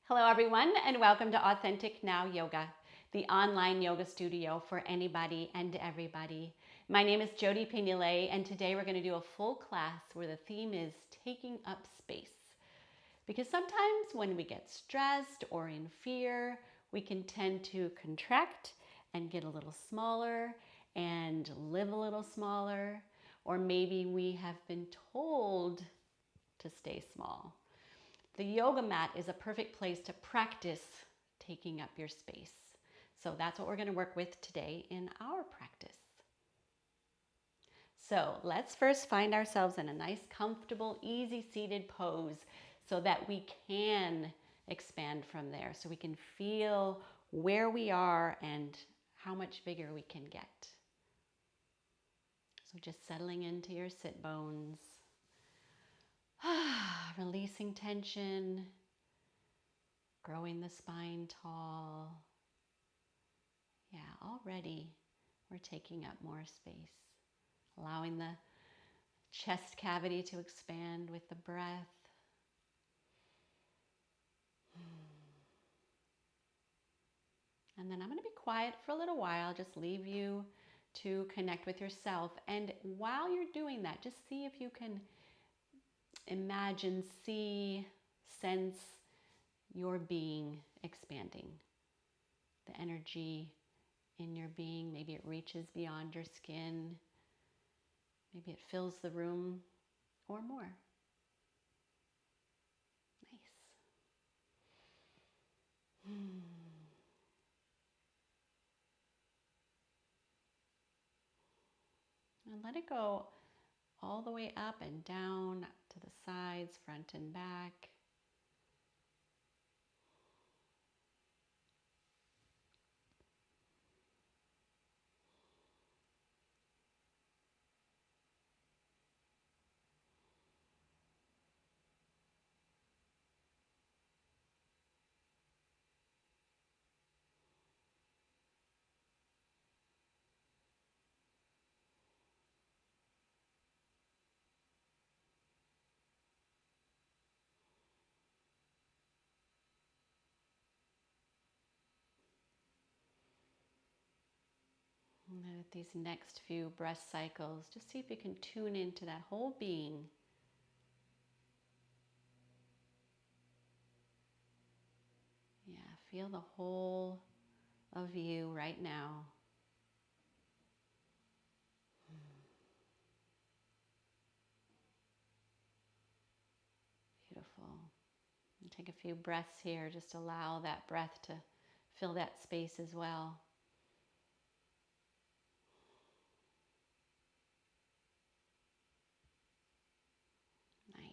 Hello everyone and welcome to Authentic Now Yoga, the online yoga studio for anybody and everybody. My name is Jody Pignolet and today we're going to do a full class where the theme is taking up space. Because sometimes when we get stressed or in fear, we can tend to contract and get a little smaller and live a little smaller, or maybe we have been told to stay small. The yoga mat is a perfect place to practice taking up your space. So that's what we're going to work with today in our practice. So let's first find ourselves in a nice, comfortable, easy seated pose so that we can expand from there, so we can feel where we are and how much bigger we can get. So just settling into your sit bones, releasing tension, growing the spine tall. Yeah, already we're taking up more space, allowing the chest cavity to expand with the breath. And then I'm going to be quiet for a little while, just leave you to connect with yourself. And while you're doing that, just see if you can imagine, see, sense your being expanding. The energy in your being, maybe it reaches beyond your skin. Maybe it fills the room or more. Nice. And let it go all the way up and down to the sides, front and back. And then at these next few breath cycles, just see if you can tune into that whole being. Yeah, feel the whole of you right now. Beautiful. And take a few breaths here, just allow that breath to fill that space as well. Nice.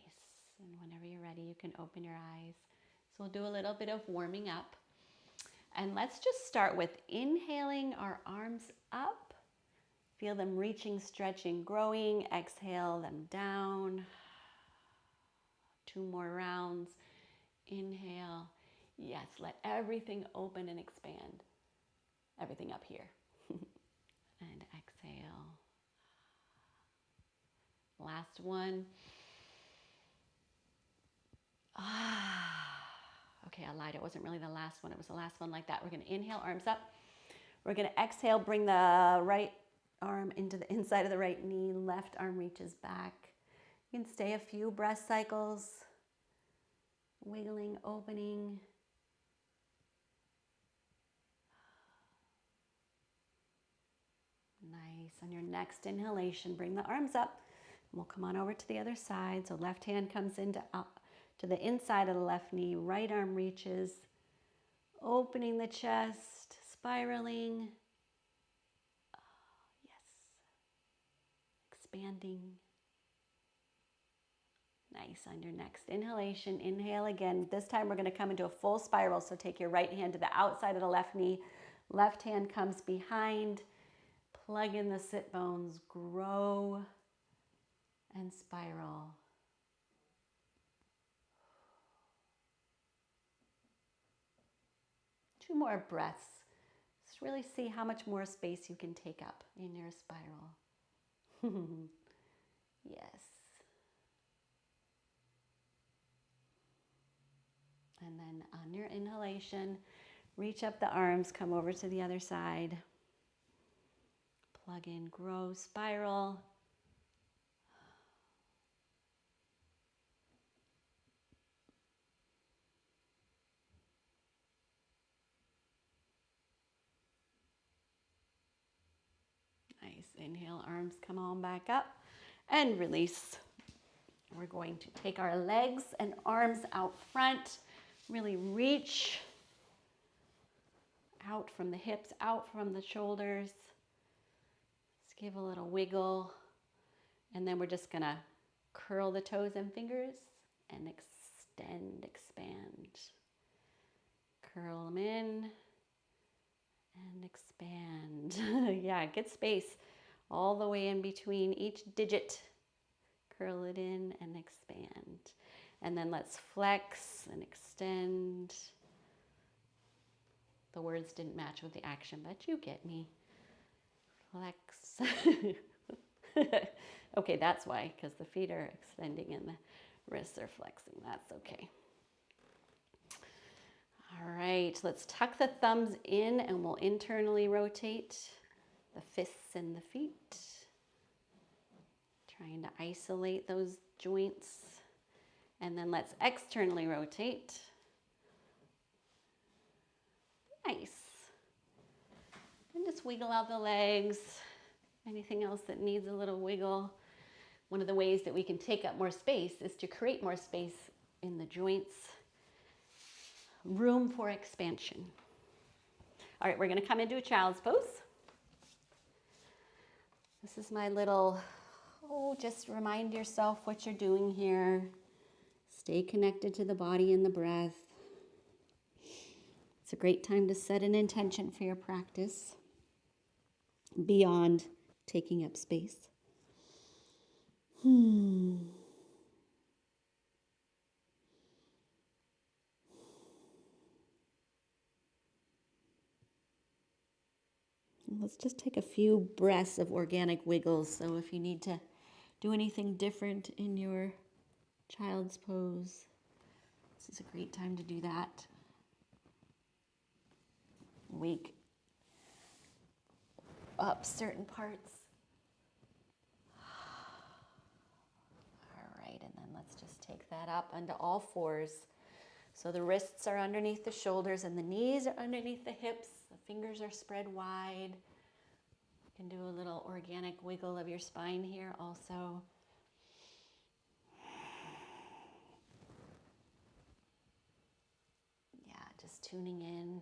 And whenever you're ready, you can open your eyes. So we'll do a little bit of warming up. And let's just start with inhaling our arms up. Feel them reaching, stretching, growing. Exhale them down. 2 more rounds. Inhale. Yes, let everything open and expand. Everything up here. And exhale. Last one. Okay, I lied. It wasn't really the last one. It was the last one like that. We're going to inhale, arms up. We're going to exhale, bring the right arm into the inside of the right knee. Left arm reaches back. You can stay a few breath cycles. Wiggling, opening. Nice. On your next inhalation, bring the arms up. We'll come on over to the other side. So left hand comes into to the inside of the left knee. Right arm reaches. Opening the chest, spiraling. Yes. Expanding. Nice. On your next inhalation, inhale again. This time we're going to come into a full spiral. So take your right hand to the outside of the left knee. Left hand comes behind. Plug in the sit bones. Grow and spiral. Two more breaths. Just really see how much more space you can take up in your spiral. Yes. And then on your inhalation, reach up the arms, come over to the other side. Plug in, grow, spiral. Nice. Inhale, arms come on back up and release. We're going to take our legs and arms out front. Really reach out from the hips, out from the shoulders. Let's give a little wiggle. And then we're just gonna curl the toes and fingers and extend, expand. Curl them in and expand. Yeah, get space all the way in between each digit. Curl it in and expand. And then let's flex and extend. The words didn't match with the action, but you get me. Flex. Okay, that's why, because the feet are extending and the wrists are flexing. That's okay. All right, let's tuck the thumbs in and we'll internally rotate the fists and the feet. Trying to isolate those joints. And then let's externally rotate. Nice. And just wiggle out the legs. Anything else that needs a little wiggle. One of the ways that we can take up more space is to create more space in the joints. Room for expansion. All right, we're going to come into a child's pose. This is my little, just remind yourself what you're doing here. Stay connected to the body and the breath. It's a great time to set an intention for your practice beyond taking up space. Let's just take a few breaths of organic wiggles. So if you need to do anything different in your child's pose, this is a great time to do that. Wake up certain parts. All right, and then let's just take that up onto all fours. So the wrists are underneath the shoulders and the knees are underneath the hips. The fingers are spread wide. You can do a little organic wiggle of your spine here also. Yeah, just tuning in.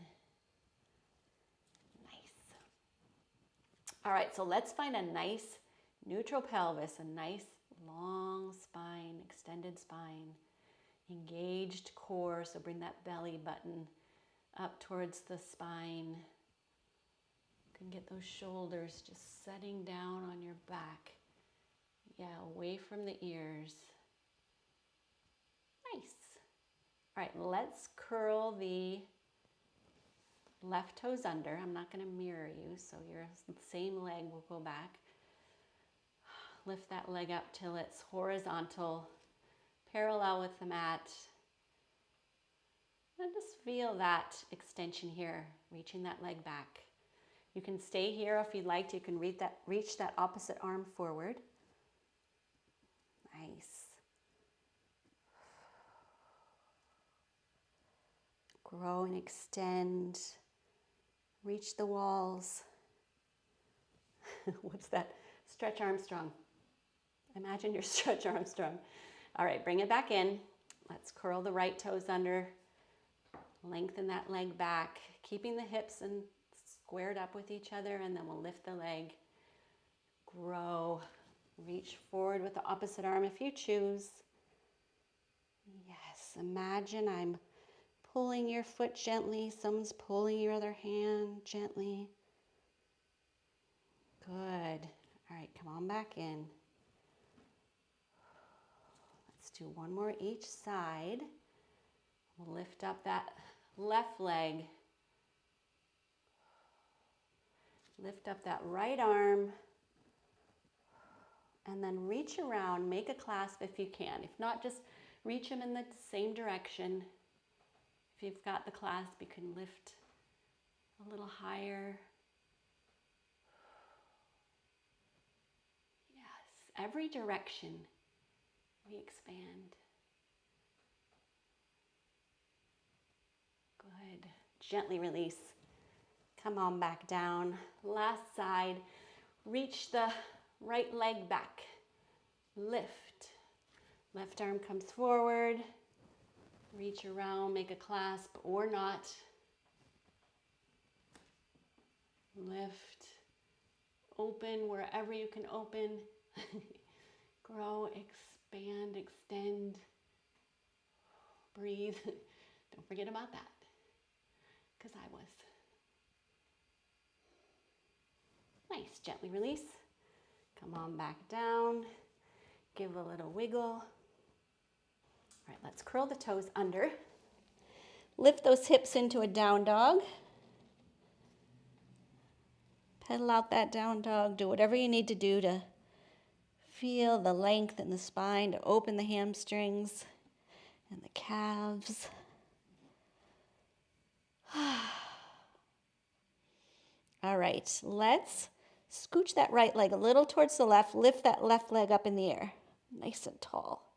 Nice. All right, so let's find a nice neutral pelvis, a nice long spine, extended spine, engaged core. So bring that belly button up towards the spine. You can get those shoulders just setting down on your back. Yeah, away from the ears. Nice. All right, let's curl the left toes under. I'm not going to mirror you, so your same leg will go back. Lift that leg up till it's horizontal, parallel with the mat. And just feel that extension here, reaching that leg back. You can stay here if you'd like to. You can reach that opposite arm forward. Nice. Grow and extend. Reach the walls. What's that? Stretch Armstrong. Imagine you're Stretch Armstrong. All right, bring it back in. Let's curl the right toes under. Lengthen that leg back, keeping the hips and squared up with each other, and then we'll lift the leg. Grow. Reach forward with the opposite arm if you choose. Yes, imagine I'm pulling your foot gently. Someone's pulling your other hand gently. Good. All right, come on back in. Let's do one more each side. We'll lift up that left leg. Lift up that right arm. And then reach around, make a clasp if you can. If not, just reach them in the same direction. you've got the clasp, you can lift a little higher. Yes, every direction we expand. Good. Gently release. Come on back down. Last side. Reach the right leg back. Lift. Left arm comes forward. Reach around, make a clasp or not. Lift. Open wherever you can open. Grow, expand, extend. Breathe. Don't forget about that, because I was. Nice, gently release. Come on back down. Give a little wiggle. All right, let's curl the toes under. Lift those hips into a down dog. Pedal out that down dog. Do whatever you need to do to feel the length in the spine, to open the hamstrings and the calves. All right, let's scooch that right leg a little towards the left. Lift that left leg up in the air, nice and tall.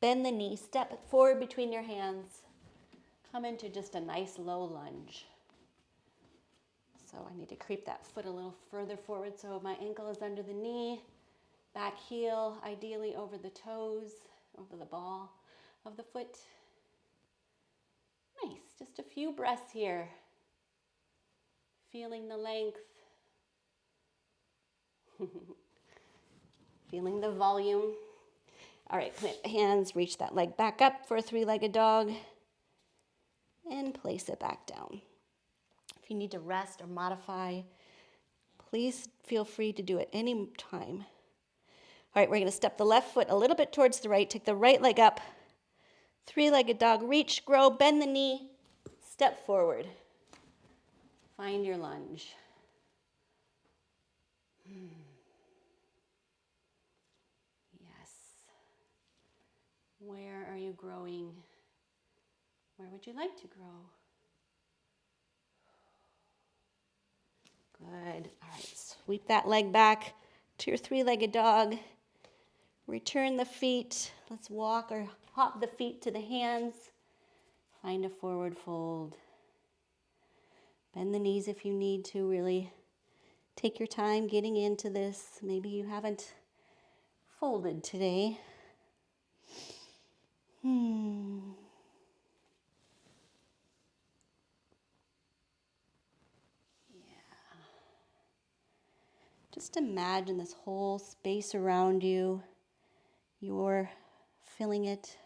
Bend the knee, step forward between your hands. Come into just a nice low lunge. So I need to creep that foot a little further forward so my ankle is under the knee. Back heel, ideally over the toes, over the ball of the foot. Nice, just a few breaths here. Feeling the length. Feeling the volume. All right, plant the hands, reach that leg back up for a three-legged dog, and place it back down. If you need to rest or modify, please feel free to do it any time. All right, we're going to step the left foot a little bit towards the right, take the right leg up, three-legged dog, reach, grow, bend the knee, step forward. Find your lunge. Yes. Where are you growing? Where would you like to grow? Good. All right, sweep that leg back to your three-legged dog. Return the feet. Let's walk or hop the feet to the hands. Find a forward fold. Bend the knees if you need to. Really take your time getting into this. Maybe you haven't folded today. Just imagine this whole space around you. You're filling it.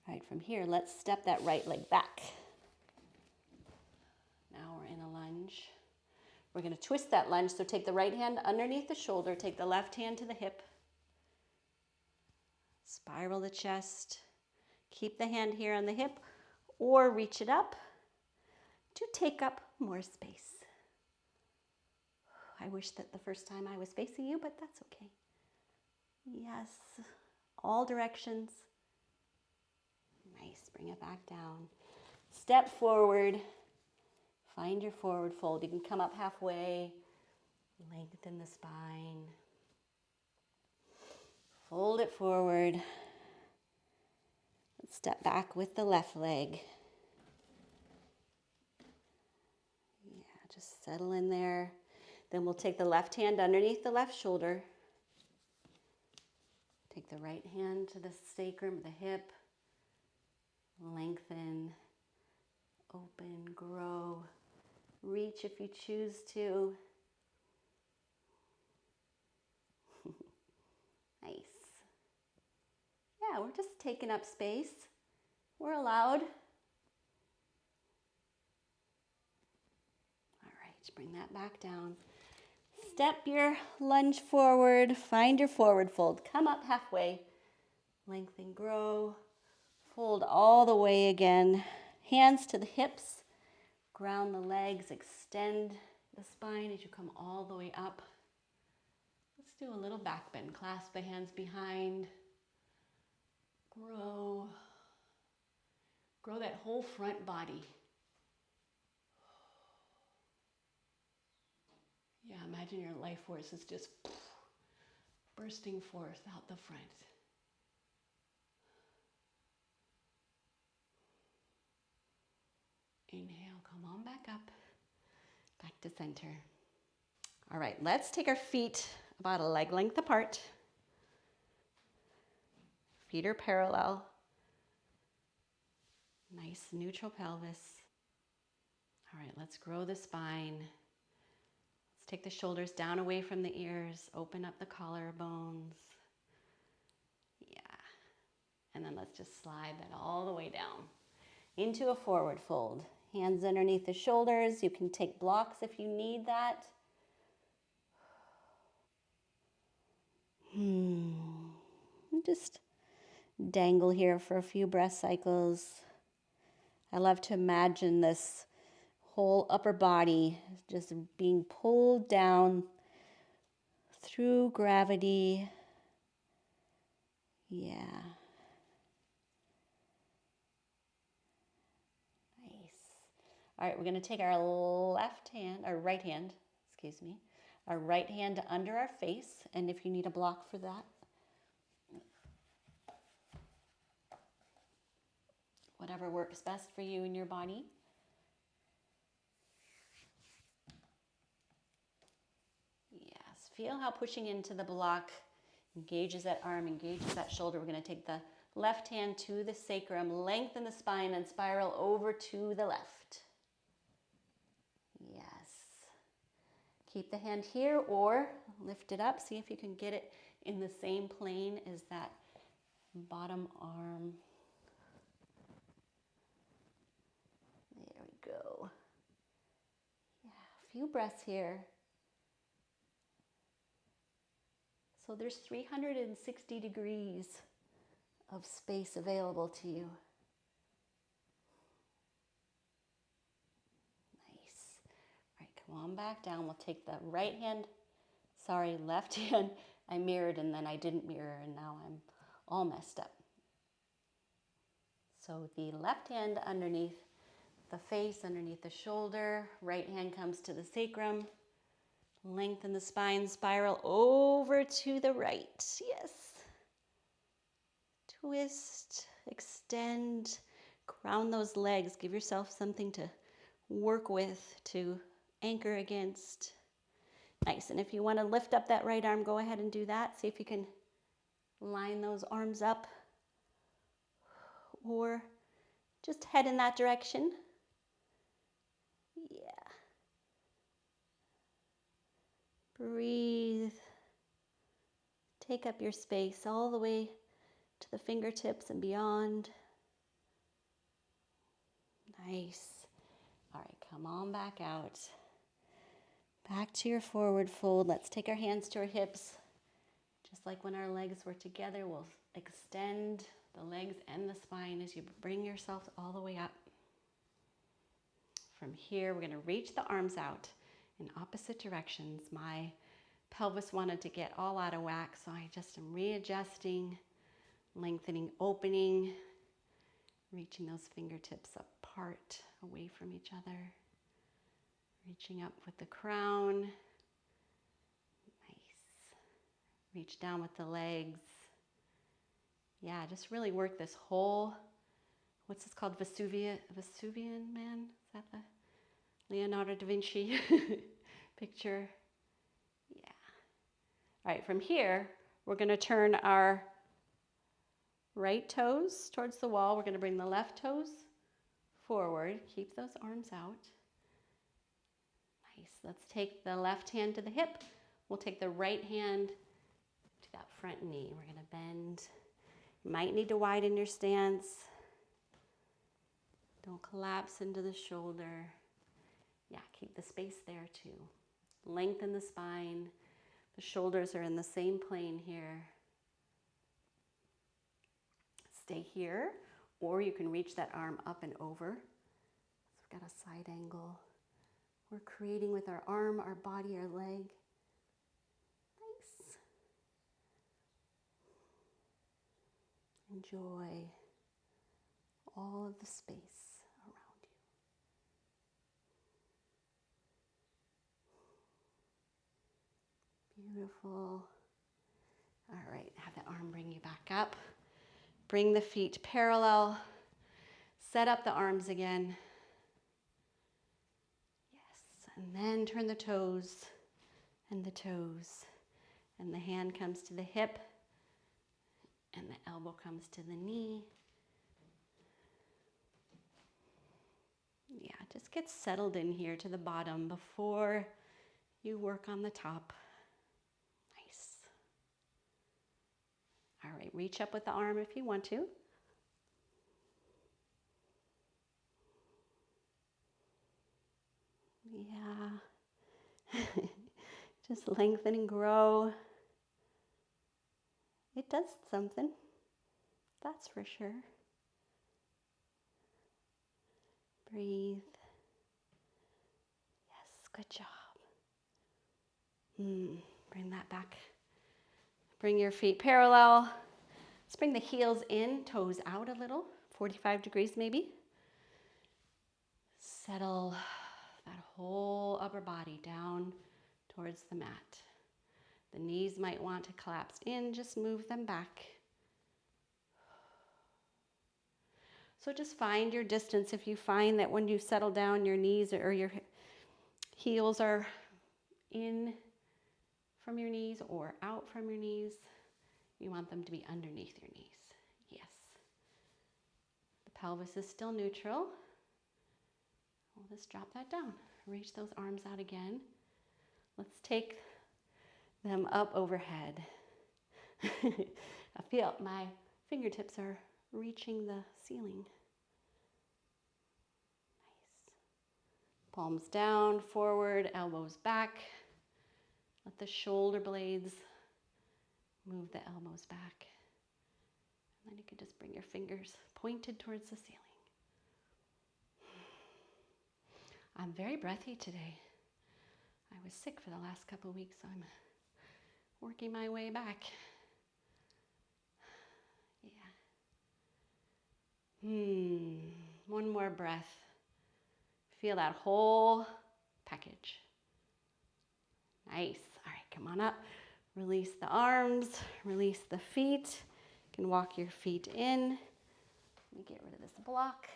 All right, from here, let's step that right leg back. Now we're in a lunge. We're going to twist that lunge, so take the right hand underneath the shoulder, take the left hand to the hip. Spiral the chest. Keep the hand here on the hip, or reach it up to take up more space. I wish that the first time I was facing you, but that's okay. Yes, all directions. Nice, bring it back down. Step forward, find your forward fold. You can come up halfway, lengthen the spine. Fold it forward. Let's step back with the left leg. Yeah, just settle in there. Then we'll take the left hand underneath the left shoulder. Take the right hand to the sacrum, the hip. Lengthen, open, grow. Reach if you choose to. Nice. Yeah, we're just taking up space. We're allowed. All right, bring that back down. Step your lunge forward. Find your forward fold. Come up halfway. Lengthen, grow. Fold all the way again. Hands to the hips. Ground the legs. Extend the spine as you come all the way up. Let's do a little back bend. Clasp the hands behind. Grow that whole front body. Yeah, imagine your life force is just bursting forth out the front. Inhale, come on back up, back to center. All right, let's take our feet about a leg length apart. Feet are parallel. Nice neutral pelvis. All right, let's grow the spine. Let's take the shoulders down away from the ears. Open up the collarbones. Yeah. And then let's just slide that all the way down into a forward fold. Hands underneath the shoulders. You can take blocks if you need that. Just dangle here for a few breath cycles. I love to imagine this whole upper body just being pulled down through gravity. Yeah. Nice. All right, we're going to take our right hand, our right hand under our face, and if you need a block for that, whatever works best for you and your body. Yes, feel how pushing into the block engages that arm, engages that shoulder. We're going to take the left hand to the sacrum, lengthen the spine, and spiral over to the left. Yes. Keep the hand here or lift it up. See if you can get it in the same plane as that bottom arm. There we go. Yeah, a few breaths here. So there's 360 degrees of space available to you. Nice. All right, come on back down. We'll take the left hand. I mirrored and then I didn't mirror and now I'm all messed up. So the left hand underneath the face, underneath the shoulder. Right hand comes to the sacrum. Lengthen the spine, spiral over to the right. Yes. Twist, extend, ground those legs. Give yourself something to work with, to anchor against. Nice. And if you want to lift up that right arm, go ahead and do that. See if you can line those arms up or just head in that direction. Yeah. Breathe. Take up your space all the way to the fingertips and beyond. Nice. All right, come on back out. Back to your forward fold. Let's take our hands to our hips. Just like when our legs were together, we'll extend the legs and the spine as you bring yourself all the way up. From here, we're going to reach the arms out in opposite directions. My pelvis wanted to get all out of whack, so I just am readjusting, lengthening, opening, reaching those fingertips apart, away from each other. Reaching up with the crown. Nice. Reach down with the legs. Yeah, just really work this whole, what's this called, Vesuvian Man? Is that the Leonardo da Vinci picture? Yeah. All right, from here, we're going to turn our right toes towards the wall. We're going to bring the left toes forward. Keep those arms out. Nice. Let's take the left hand to the hip. We'll take the right hand to that front knee. We're going to bend. You might need to widen your stance. Don't collapse into the shoulder. Yeah, keep the space there too. Lengthen the spine. The shoulders are in the same plane here. Stay here, or you can reach that arm up and over. So we've got a side angle. We're creating with our arm, our body, our leg. Nice. Enjoy all of the space around you. Beautiful. All right, have the arm bring you back up. Bring the feet parallel. Set up the arms again. Yes, and then turn the toes and the toes. And the hand comes to the hip and the elbow comes to the knee. Yeah, just get settled in here to the bottom before you work on the top. Nice. All right, reach up with the arm if you want to. Yeah. Just lengthen and grow. It does something, that's for sure. Breathe. Yes, good job. Bring that back. Bring your feet parallel. Let's bring the heels in, toes out a little, 45 degrees maybe. Settle that whole upper body down towards the mat. The knees might want to collapse in, just move them back. So just find your distance. If you find that when you settle down, your knees or your heels are in from your knees or out from your knees, you want them to be underneath your knees. Yes. The pelvis is still neutral. We'll just drop that down. Reach those arms out again. Let's take them up overhead. I feel my fingertips are reaching the ceiling. Nice. Palms down, forward, elbows back. Let the shoulder blades move the elbows back. And then you can just bring your fingers pointed towards the ceiling. I'm very breathy today. I was sick for the last couple of weeks, so I'm working my way back. Yeah. One more breath. Feel that whole package. Nice. All right, come on up. Release the arms, release the feet. You can walk your feet in. Let me get rid of this block.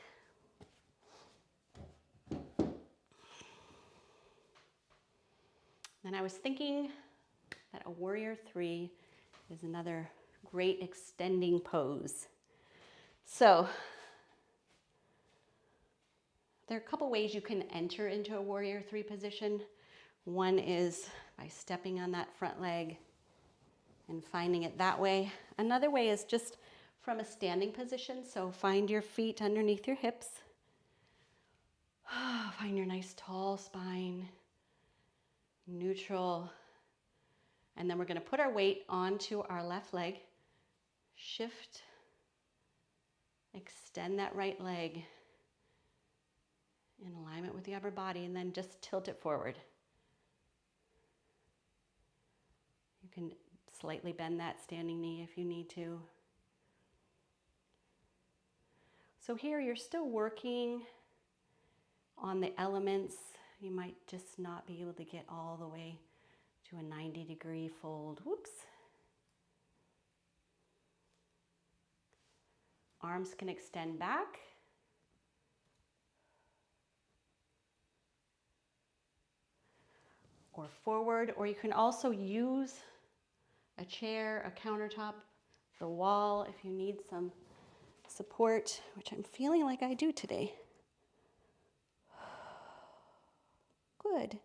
Then I was thinking that a warrior 3 is another great extending pose. So there are a couple ways you can enter into a warrior 3 position. One is by stepping on that front leg and finding it that way. Another way is just from a standing position. So find your feet underneath your hips. Find your nice tall spine, neutral. And then we're going to put our weight onto our left leg. Shift, extend that right leg in alignment with the upper body, and then just tilt it forward. You can slightly bend that standing knee if you need to. So here you're still working on the elements. You might just not be able to get all the way to a 90-degree fold. Whoops. Arms can extend back. Or forward, or you can also use a chair, a countertop, the wall if you need some support, which I'm feeling like I do today. Good.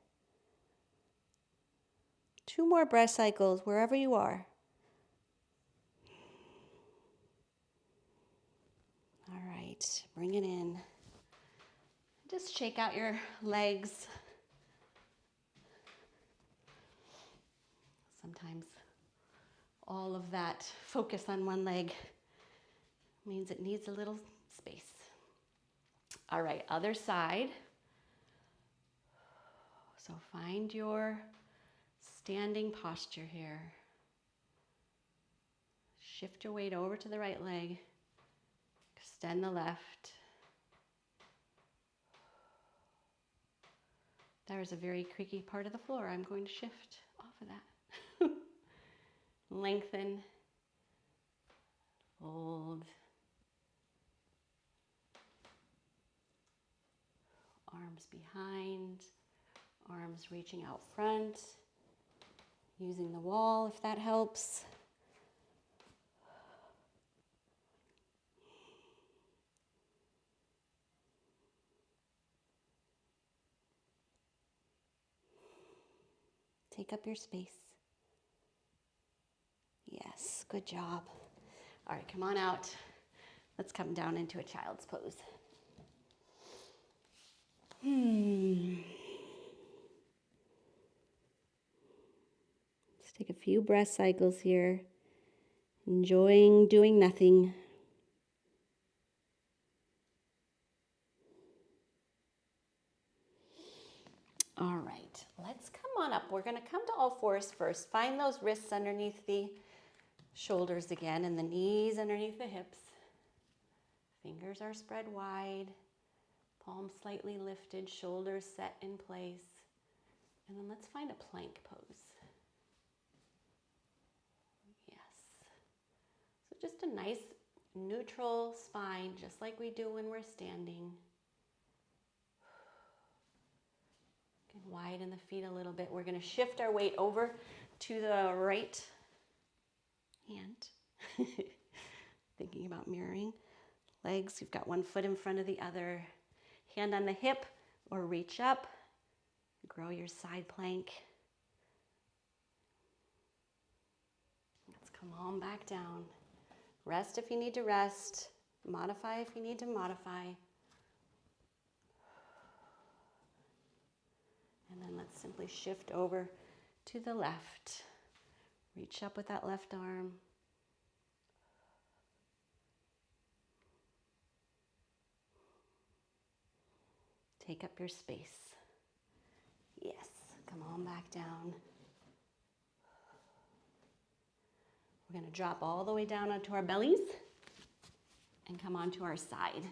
2 more breath cycles wherever you are. All right, bring it in. Just shake out your legs. Sometimes all of that focus on one leg means it needs a little space. All right, other side. So find your standing posture here. Shift your weight over to the right leg. Extend the left. There is a very creaky part of the floor. I'm going to shift off of that. Lengthen. Fold. Arms behind. Arms reaching out front. Using the wall if that helps. Take up your space. Yes, good job. All right, come on out. Let's come down into a child's pose. Let's take a few breath cycles here. Enjoying doing nothing. All right, let's come on up. We're going to come to all fours first. Find those wrists underneath the shoulders again and the knees underneath the hips. Fingers are spread wide. Palms slightly lifted, shoulders set in place. And then let's find a plank pose. Yes. So just a nice neutral spine, just like we do when we're standing. Widen the feet a little bit. We're going to shift our weight over to the right hand. Thinking about mirroring. Legs, you've got one foot in front of the other. Hand on the hip or reach up. Grow your side plank. Let's come on back down. Rest if you need to rest. Modify if you need to modify. And then let's simply shift over to the left. Reach up with that left arm. Take up your space. Yes, come on back down. We're going to drop all the way down onto our bellies and come onto our side.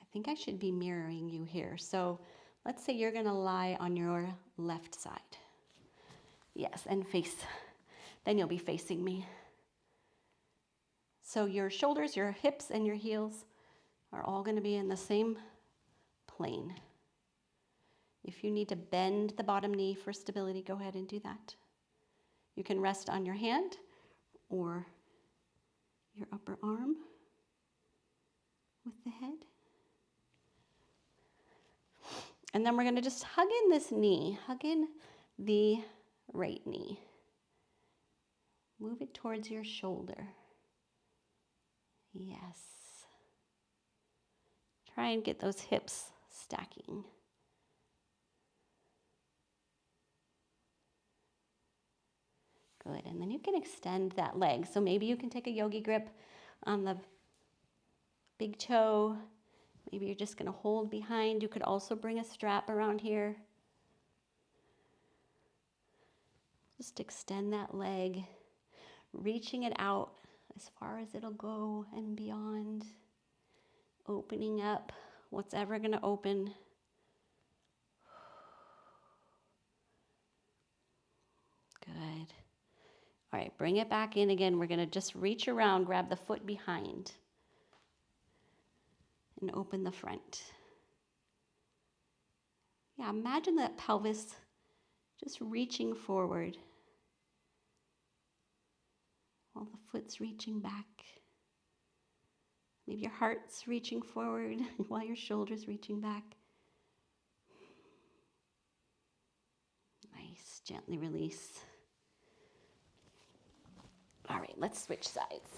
I think I should be mirroring you here. So let's say you're going to lie on your left side. Yes, and face. Then you'll be facing me. So your shoulders, your hips, and your heels are all going to be in the same plane. If you need to bend the bottom knee for stability, go ahead and do that. You can rest on your hand or your upper arm with the head. And then we're going to just hug in this knee, hug in the right knee. Move it towards your shoulder. Yes. Try and get those hips stacking. Good, and then you can extend that leg. So maybe you can take a yogi grip on the big toe. Maybe you're just going to hold behind. You could also bring a strap around here. Just extend that leg, reaching it out as far as it'll go and beyond. Opening up what's ever going to open. Good. All right, bring it back in again. We're going to just reach around, grab the foot behind, and open the front. Yeah, imagine that pelvis just reaching forward while the foot's reaching back. Maybe your heart's reaching forward while your shoulder's reaching back. Nice, gently release. All right, let's switch sides.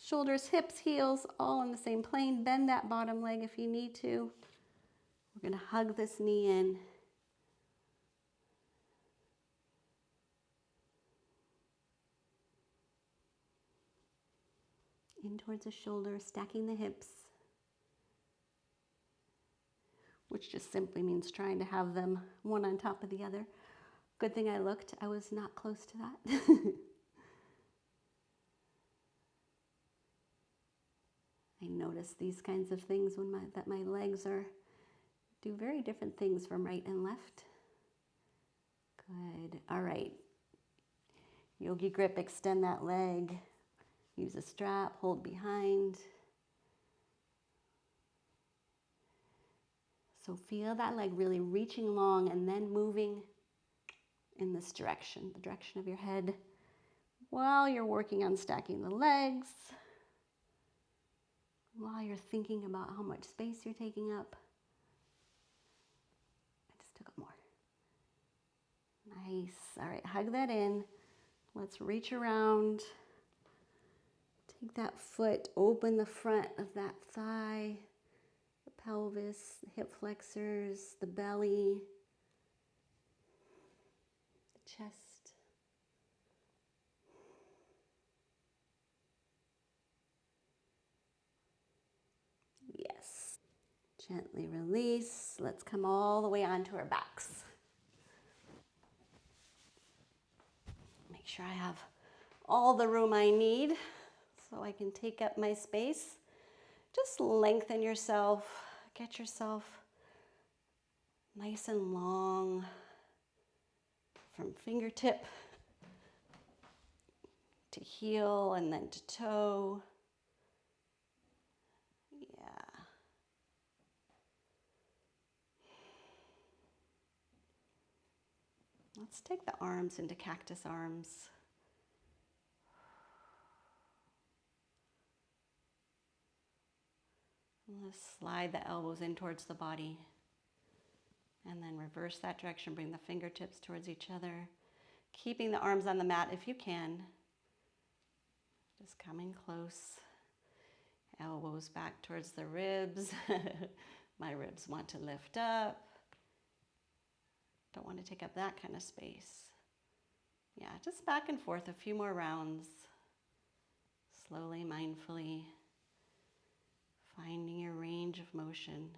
Shoulders, hips, heels, all on the same plane. Bend that bottom leg if you need to. We're going to hug this knee in towards the shoulder, stacking the hips. which just simply means trying to have them one on top of the other. Good thing I looked. I was not close to that. I notice these kinds of things when my legs do very different things from right and left. Good. All right. Yogi grip, extend that leg. Use a strap, hold behind. So feel that leg really reaching long and then moving in this direction, the direction of your head, while you're working on stacking the legs, while you're thinking about how much space you're taking up. I just took up more. Nice. All right, hug that in. Let's reach around. Take that foot, open the front of that thigh, the pelvis, the hip flexors, the belly, the chest. Yes. Gently release. Let's come all the way onto our backs. Make sure I have all the room I need so I can take up my space. Just lengthen yourself, get yourself nice and long from fingertip to heel and then to toe. Yeah. Let's take the arms into Cactus Arms. Let's slide the elbows in towards the body. And then reverse that direction, bring the fingertips towards each other. Keeping the arms on the mat if you can. Just coming close. Elbows back towards the ribs. My ribs want to lift up. Don't want to take up that kind of space. Yeah, just back and forth a few more rounds. Slowly, mindfully, finding your range of motion.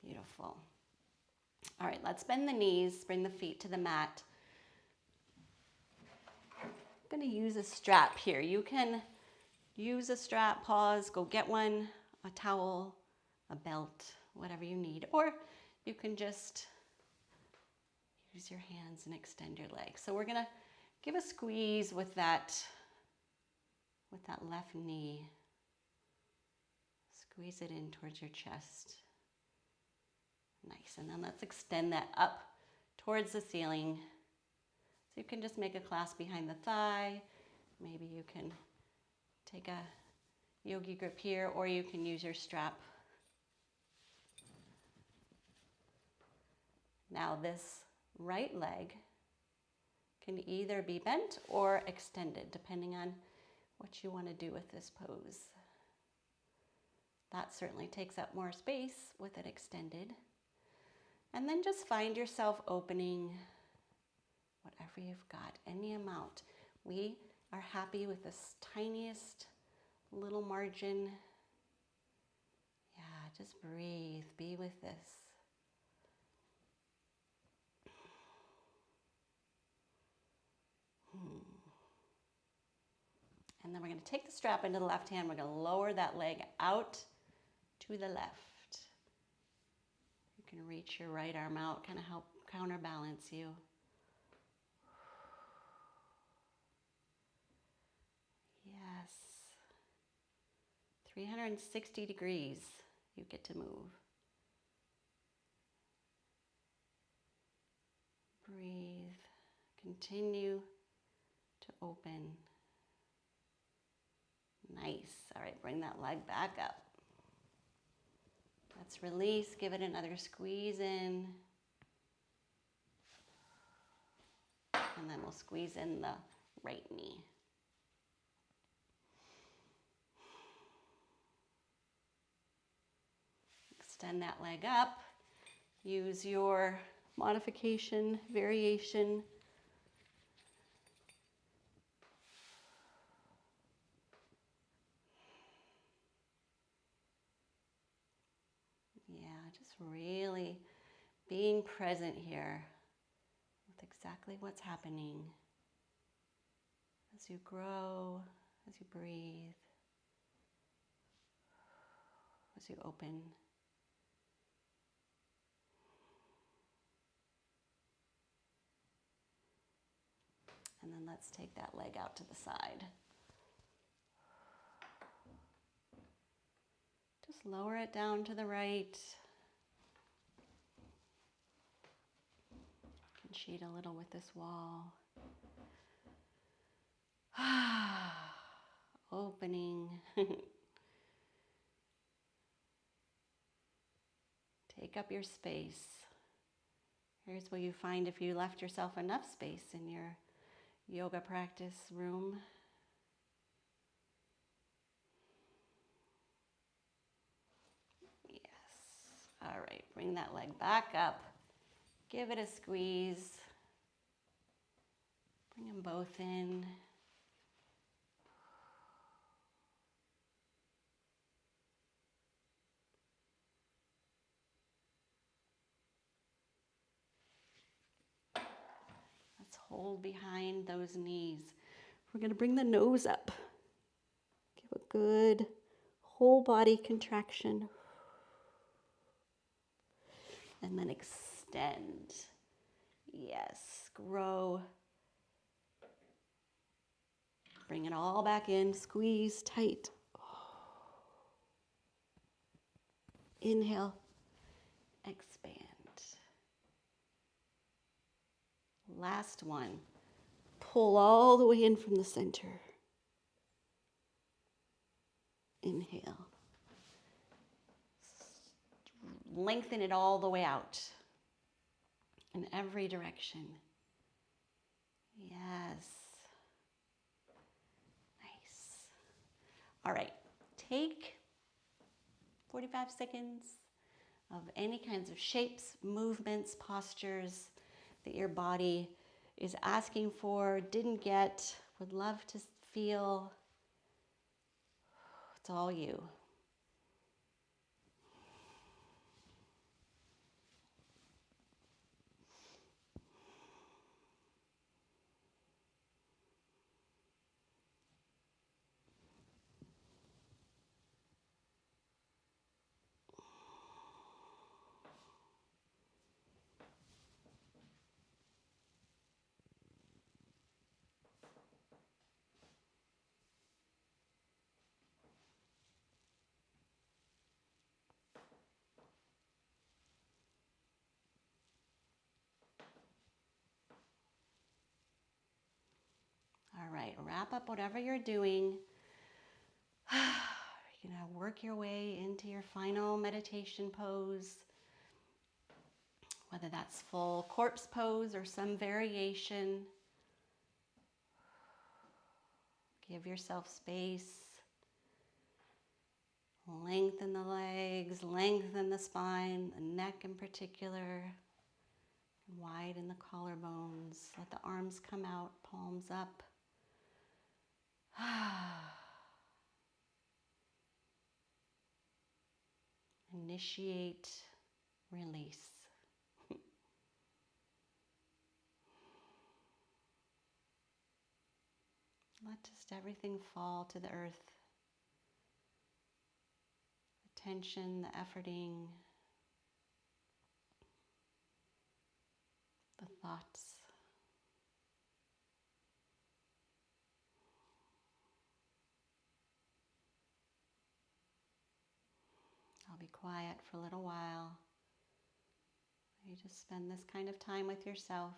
Beautiful. All right, let's bend the knees, bring the feet to the mat. I'm going to use a strap here. You can use a strap, pause, go get one, a towel, a belt, whatever you need. Or you can just use your hands and extend your legs. So we're going to give a squeeze with that left knee. Squeeze it in towards your chest. Nice. And then let's extend that up towards the ceiling. So you can just make a clasp behind the thigh. Maybe you can take a yogi grip here, or you can use your strap. Now this right leg can either be bent or extended, depending on what you want to do with this pose. That certainly takes up more space with it extended. And then just find yourself opening whatever you've got, any amount. We are happy with this tiniest little margin. Yeah, just breathe, be with this. And then we're going to take the strap into the left hand. We're going to lower that leg out to the left. You can reach your right arm out, kind of help counterbalance you. Yes. 360 degrees you get to move. Breathe. Continue to open. Nice. All right, bring that leg back up. Let's release. Give it another squeeze in. And then we'll squeeze in the right knee. Extend that leg up. Use your modification, variation. just really being present here with exactly what's happening as you grow, as you breathe, as you open. And then let's take that leg out to the side. Just lower it down to the right. You can cheat a little with this wall. Opening. Take up your space. Here's where you find if you left yourself enough space in your yoga practice room. Yes. All right, bring that leg back up. Give it a squeeze. Bring them both in. Let's hold behind those knees. We're going to bring the nose up. Give a good whole body contraction. And then extend. Yes, grow. Bring it all back in, squeeze tight. Inhale, expand. Last one. Pull all the way in from the center. Inhale. Lengthen it all the way out in every direction. Yes. Nice. All right, take 45 seconds of any kinds of shapes, movements, postures that your body is asking for, didn't get, would love to feel. It's all you. All right, wrap up whatever you're doing. You're gonna work your way into your final meditation pose, whether that's full corpse pose or some variation. Give yourself space. Lengthen the legs, lengthen the spine, the neck in particular. Widen the collarbones. Let the arms come out, palms up. Initiate, release. Let just everything fall to the earth. The tension, the efforting, the thoughts. I'll be quiet for a little while. You just spend this kind of time with yourself.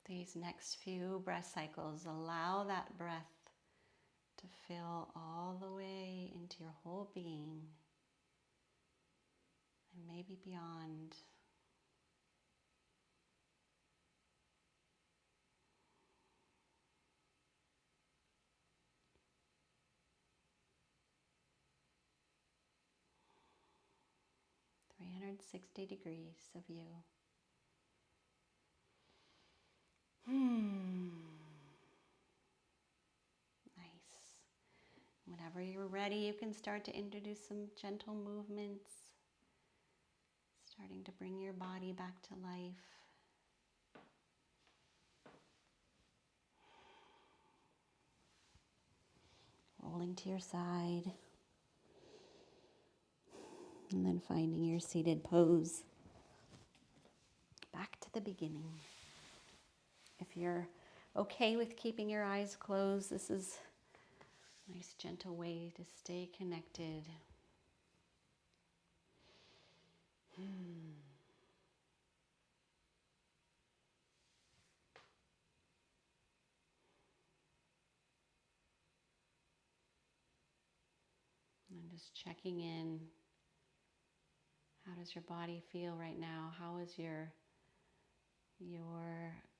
These next few breath cycles, allow that breath to fill all the way into your whole being and maybe beyond. .360 degrees of you. Nice. Whenever you're ready, you can start to introduce some gentle movements, starting to bring your body back to life. Rolling to your side, and then finding your seated pose. Back to the beginning. If you're okay with keeping your eyes closed, this is a nice gentle way to stay connected. And just checking in. How does your body feel right now? How is your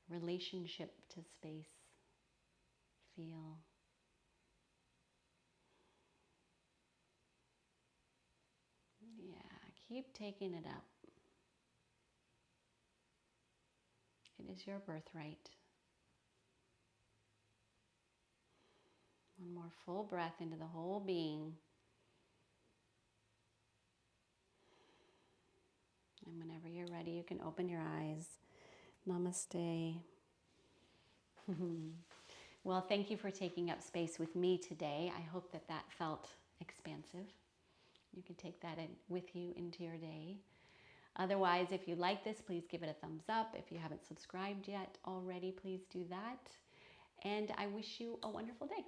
relationship to space feel? Yeah, keep taking it up. It is your birthright. One more full breath into the whole being. And whenever you're ready, you can open your eyes. Namaste. Well, thank you for taking up space with me today. I hope that that felt expansive. You can take that in with you into your day. Otherwise, if you like this, please give it a thumbs up. If you haven't subscribed yet already, please do that. And I wish you a wonderful day.